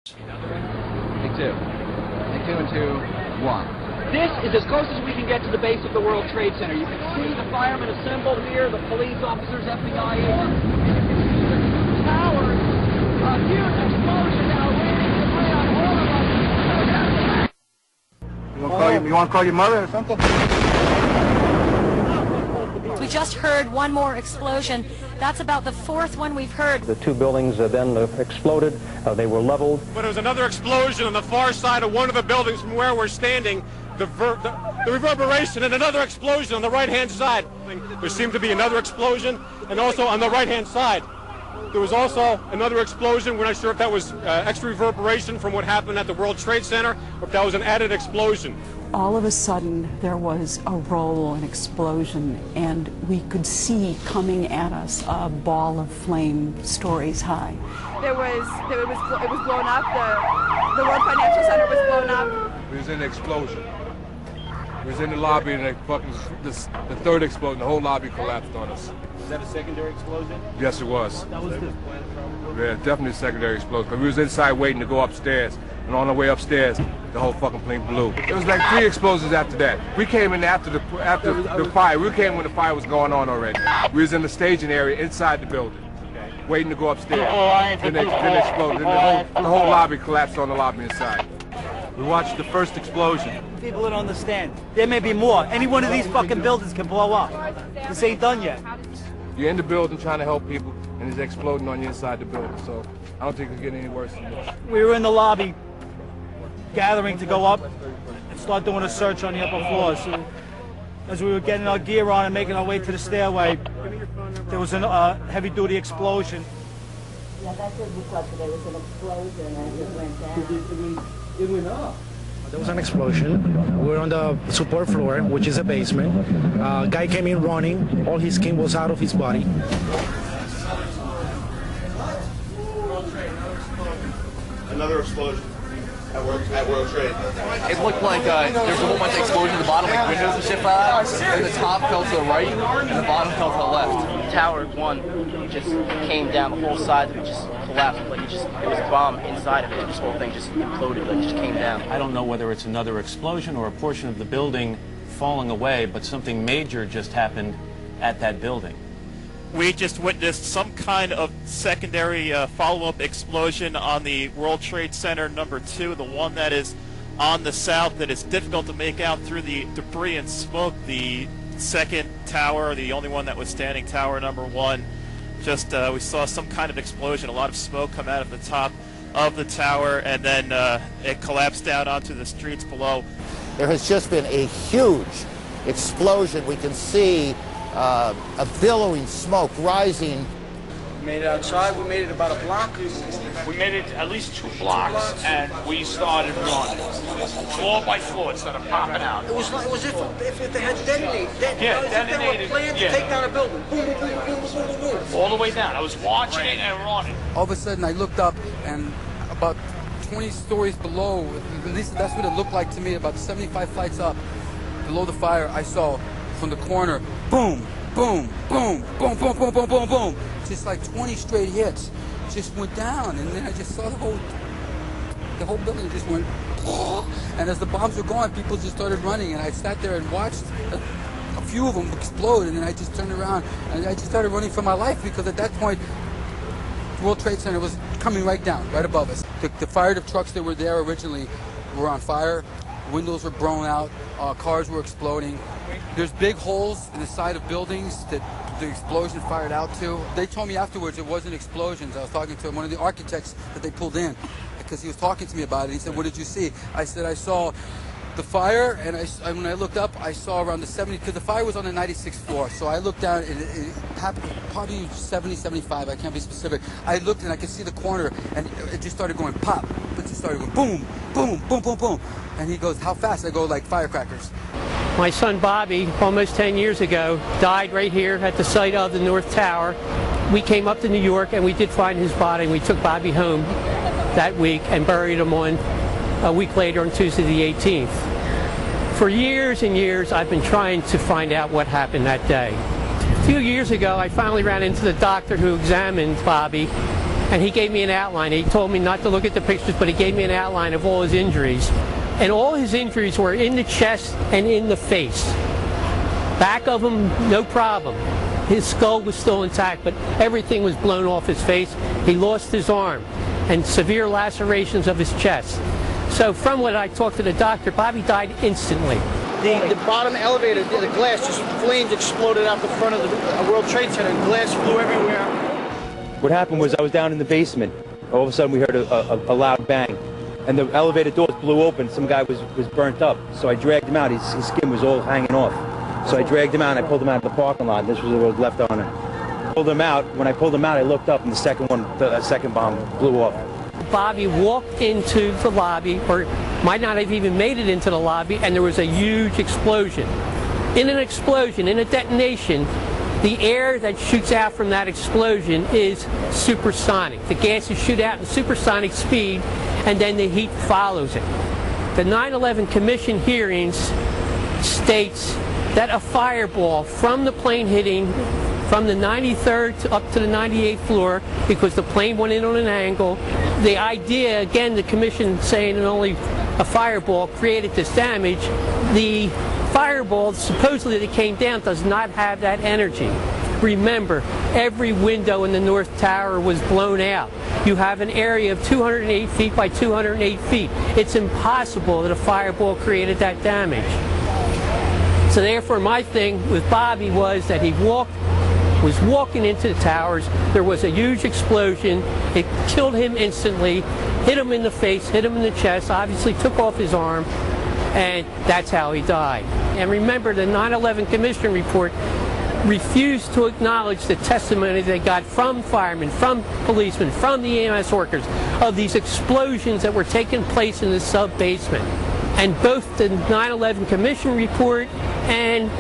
Take two. Take two and two, one. This is as close as we can get to the base of the World Trade Center. You can see the firemen assembled here, the police officers, FBI agents. The tower, a huge explosion now waiting to lay on all of us. You want to call your mother or something? We just heard one more explosion. That's about the fourth one we've heard. The two buildings then exploded. They were leveled. But there was another explosion on the far side of one of the buildings from where we're standing. The reverberation and another explosion on the right-hand side. There seemed to be another explosion, and also on the right-hand side. There was also another explosion. We're not sure if that was extra reverberation from what happened at the World Trade Center, or if that was an added explosion. All of a sudden, there was a roll, an explosion, and we could see coming at us a ball of flame stories high. It was blown up. The World Financial Center was blown up. We was in the explosion. We was in the lobby, and the third explosion, the whole lobby collapsed on us. Was that a secondary explosion? Yes, it was. Yeah, definitely a secondary explosion. Because we was inside waiting to go upstairs, and on the way upstairs, the whole fucking plane blew. It was like 3 explosions after that. We came in after the fire. We came when the fire was going on already. We was in the staging area inside the building, waiting to go upstairs. Then they exploded. Then the whole lobby collapsed on the lobby inside. We watched the first explosion. People don't understand. There may be more. Any one of these fucking buildings can blow up. This ain't done yet. You're in the building trying to help people, and it's exploding on you inside the building. So I don't think it's getting any worse than this. We were in the lobby, gathering to go up and start doing a search on the upper floors. As we were getting our gear on and making our way to the stairway, there was a heavy-duty explosion. Yeah, that did look like there was an explosion and it went down. It went up. There was an explosion. We were on the support floor, which is a basement. Guy came in running. All his skin was out of his body. Another explosion at World Trade. It looked like there was a whole bunch of explosions at the bottom, like windows and shit fell out. And the top fell to the right, and the bottom fell to the left. Tower 1 just came down, the whole side of it just collapsed. Like it was a bomb inside of it. This whole thing just imploded, like it just came down. I don't know whether it's another explosion or a portion of the building falling away, but something major just happened at that building. We just witnessed some kind of secondary follow-up explosion on the World Trade Center number 2, the one that is on the south that is difficult to make out through the debris and smoke. The second tower, the only one that was standing, tower number 1, just we saw some kind of explosion, a lot of smoke come out of the top of the tower, and then it collapsed down onto the streets below. There has just been a huge explosion. We can see a billowing smoke rising. We made it outside. We made it about a block. We made it at least 2 blocks, and we started running. Floor by floor, it started popping out. It was if they had detonated. Detonated. They were planned to take down a building. Boom, boom, boom, boom, boom, boom, boom. All the way down. I was watching it and running. All of a sudden, I looked up, and about 20 stories below, at least that's what it looked like to me, about 75 flights up, below the fire, I saw from the corner, boom, boom, boom, boom, boom, boom, boom, boom, boom. Just like 20 straight hits. Just went down, and then I just saw the whole building just went, and as the bombs were going, people just started running, and I sat there and watched a few of them explode, and then I just turned around, and I just started running for my life, because at that point, the World Trade Center was coming right down, right above us. The fire trucks that were there originally were on fire. Windows were blown out, cars were exploding. There's big holes in the side of buildings that the explosion fired out to. They told me afterwards it wasn't explosions. I was talking to one of the architects that they pulled in because he was talking to me about it. He said, "What did you see?" I said, "I saw the fire, and when I looked up, I saw around the 70, because the fire was on the 96th floor. So I looked down, and it happened probably 70, 75, I can't be specific. I looked, and I could see the corner, and it just started going pop. It just started going boom, boom, boom, boom, boom. And he goes, "How fast?" I go, "Like firecrackers." My son Bobby, almost 10 years ago, died right here at the site of the North Tower. We came up to New York, and we did find his body, and we took Bobby home that week and buried him on a week later on Tuesday the 18th. For years and years, I've been trying to find out what happened that day. A few years ago, I finally ran into the doctor who examined Bobby, and he gave me an outline. He told me not to look at the pictures, but he gave me an outline of all his injuries. And all his injuries were in the chest and in the face. Back of him, no problem. His skull was still intact, but everything was blown off his face. He lost his arm and severe lacerations of his chest. So from what I talked to the doctor, Bobby died instantly. The bottom elevator, the glass, just flames exploded out the front of the World Trade Center, and glass flew everywhere. What happened was I was down in the basement. All of a sudden we heard a loud bang, and the elevator doors blew open. Some guy was burnt up, so I dragged him out. His skin was all hanging off. So I dragged him out and I pulled him out of the parking lot. This was what was left on it. Pulled him out. When I pulled him out, I looked up, and the second bomb blew off. Bobby walked into the lobby, or might not have even made it into the lobby, and there was a huge explosion. In an explosion, in a detonation, the air that shoots out from that explosion is supersonic. The gases shoot out in supersonic speed, and then the heat follows it. The 9/11 Commission hearings states that a fireball from the plane hitting from the 93rd up to the 98th floor, because the plane went in on an angle. The idea, again, the commission saying that only a fireball created this damage. The fireball supposedly that came down does not have that energy. Remember, every window in the North Tower was blown out. You have an area of 208 feet by 208 feet. It's impossible that a fireball created that damage. So therefore, my thing with Bobby was that he was walking into the towers. There was a huge explosion. It killed him instantly, hit him in the face, hit him in the chest, obviously took off his arm, and that's how he died. And remember, the 9/11 Commission report refused to acknowledge the testimony they got from firemen, from policemen, from the EMS workers of these explosions that were taking place in the sub-basement. And both the 9/11 Commission report and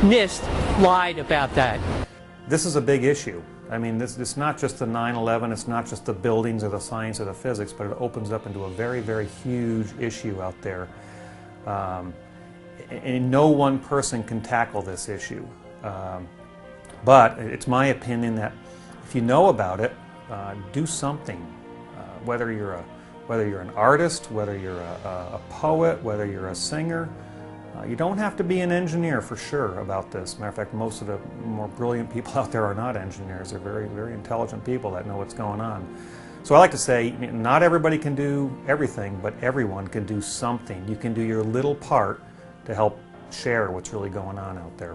NIST lied about that. This is a big issue. I mean, it's not just the 9/11, it's not just the buildings or the science or the physics, but it opens up into a very, very huge issue out there. And no one person can tackle this issue. But it's my opinion that if you know about it, do something. Whether you're an artist, whether you're a poet, whether you're a singer, you don't have to be an engineer for sure about this. Matter of fact, most of the more brilliant people out there are not engineers. They're very, very intelligent people that know what's going on. So I like to say, not everybody can do everything, but everyone can do something. You can do your little part to help share what's really going on out there.